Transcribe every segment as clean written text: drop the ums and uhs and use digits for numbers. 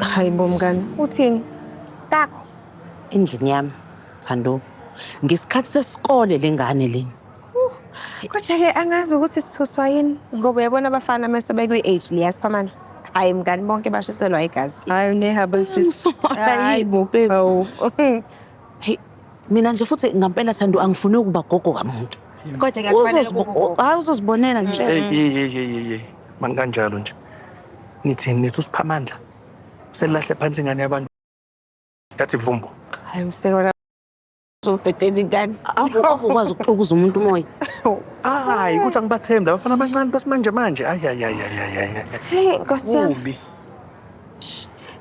Hayi bo mngani, uthini? Takho. Endlini yami, Thando. Ngesikhathi sesikole lengane leni. Kodwa-ke angazi ukuthi sithuswa yini ngoba uyabona abafana mase bekwi-age liya Siphamandla. Hayi mngani bonke bashiselwa igazi. Hayi unehaba sis. Hayi bo babe. Hawu. Hey, mina nje futhi ngampela Thando angifuni ukuba gogo kamuntu. Kodwa kuyafanele kube Hayi uzosibonela nje. Hey. Manganjalo nje. Nithi uSiphamandla. Selahle phansi ingane yabantu. Yathi vumbo. Hayi usekona uzobhedela ingane. Awukwazi ukuxokuza umuntu umoya. Hayi ukuthi angibathembi abafana abancane basimanje manje. Ay. Hey Nkosi yami. Ubi.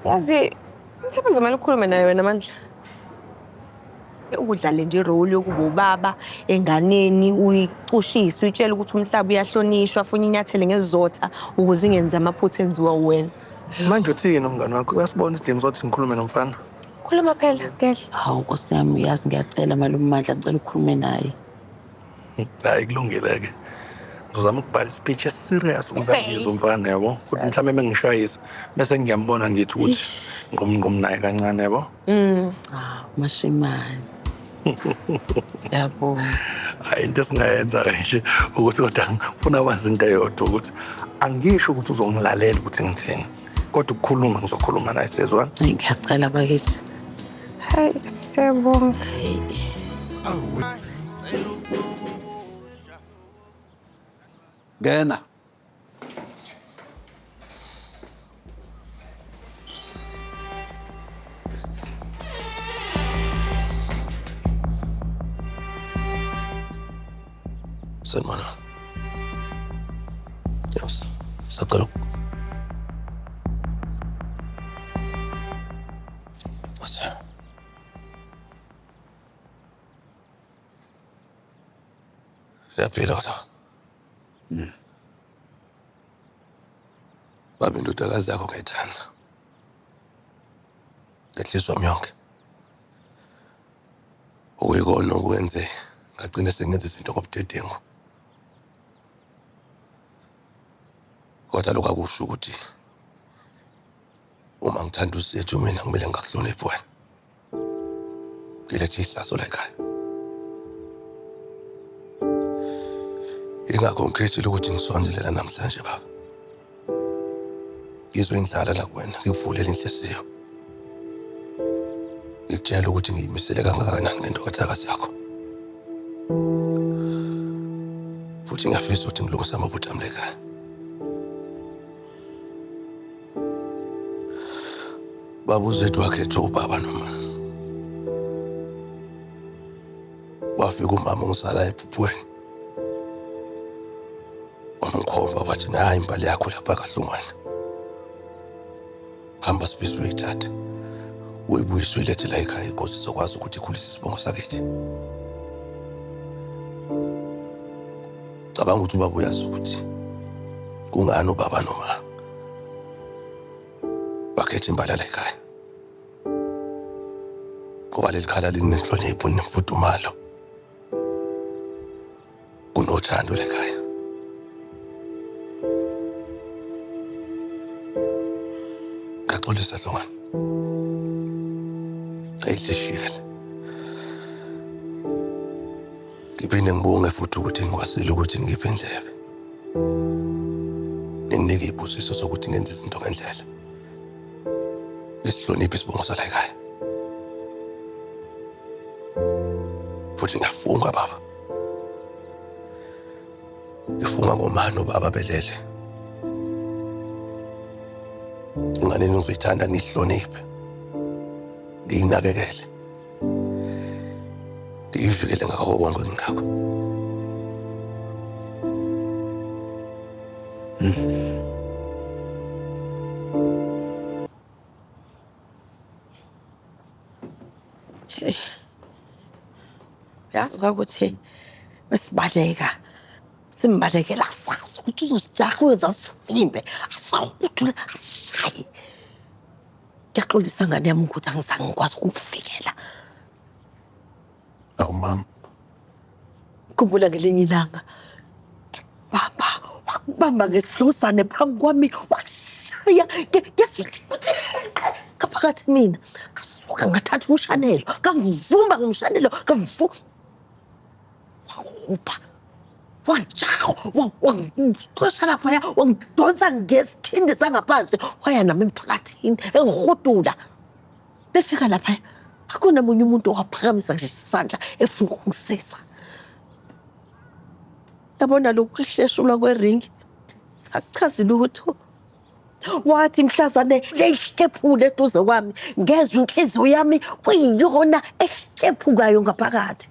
Yazi mhlawumbe ngizomela ukukhuluma naye wena Mandla. Ukudlala nje irole yokuba ubaba enganeni uyicushise uyitshela ukuthi umhlaba uyahlonishwa afuna inyathele ngezizotha ukuze ingenza amaphutha enziwa wena. Manje uthini nomngane wakho? Uyasibona isidingo sokuthi ngikhulume nomfana. Khuluma phela ngeke. Hawu Nkosi yami uyazi ngiyacela malume Mandla ngicela ukukhuluma naye. Hayi kulungile-ke. Ngizozama ukubhala ispeech eserious ukuze ngizwe umfana yabo. Futhi mhlawumbe mengishayisa bese ngiyambona ngithi ukuthi ngqom naye kancane yabo. Mashimane. Yabo. Hayi into esingayenza nje ukuthi kodwa ngifuna wazi into eyodwa ukuthi angisho ukuthi uzongilalela ukuthi ngithini. Kodwa ukukhuluma ngizokhuluma naye sezwa. Ngiyacela bakithi. Hayi siyabonga. Ngena. Sanibona. Yes. Sacelo. Asa. Siyaphila kodwa. Baba indodakazi yakho ngayithanda. Ngehlizwa wami yonke. Okuyikona okwenze ngagcina sengenza izinto ngobudedengu. Kodwa lokho akusho ukuthi uma ngithanda usethu mina kumele ngakuhloniphe wena. Ngilethe ihlazo la ekhaya. Ingakho ngikhethile ukuthi ngisondelela namhlanje baba. Ngizwe indlala la kuwena ngikuvulela inhliziyo. Ngikutshela ukuthi ngiyimisele kangakanani ngendodakazi yakho. Futhi ngiyafisa ukuthi ngilungise amaphutha ami ekhaya. Baba uzethu wakhethwa ubaba noma. Wafika umama ungisala ephuphweni. Wamkhomba wathi nayi imbali yakho lapha kaHlungwane. Hamba sifisa uyithatha. Uyibuyiswe ilethe la ekhaya inkosi izokwazi ukuthi ikhulise isibongo sakithi. Cabanga ukuthi ubaba uyazi ukuthi kungani ubaba noma bakhetha imbali la ekhaya. Ngoba leli khala linenhlonipho nemfudumalo. Kunothando la ekhaya. Ngaxolisa Hlongwane. Ayisishiyele. Ngiphinde ngibonge futhi ukuthi ngikwasile ukuthi ngiphe indlebe. Nginike ibusiso sokuthi ngenze izinto ngendlela. Isihloniphe isibongo sala ekhaya. Futhi ngiyafunga baba. Ngifunga ngomano baba belele. Ingane nizoyithanda nihloniphe. Ngiyinakekele. Ngiyivikele ngakho konke ngakho. Yazi ukuthi besibaleka simbalekela sazi ukuthi uzosijahuza sifimbe asawukuthi asishaye. Ngiyaxolisa ngane yami ukuthi angizange ngikwazi ukukuvikela. Awu mama. Khumbula ngelinye ilanga baba wakubamba ngesihlosane phambi kwami wakushaya ngezwi ukuthi phakathi mina ngasuka ngathatha umshanelo ngavumba ngomshanelo wangupha wanjaho wangixosha laphaya wangidonsa ngesikhindi sangaphansi waya nami emphakathini engihudula befika laphaya akuna munye umuntu owaphakamisa nje isandla efuna ukungisiza yabona lokhu ehleshulwa kweringi akuchazi lutho wathi mhlazane lehlephule eduze kwami ngezwe inhliziyo yami kuyiyona ehlephukayo ngaphakathi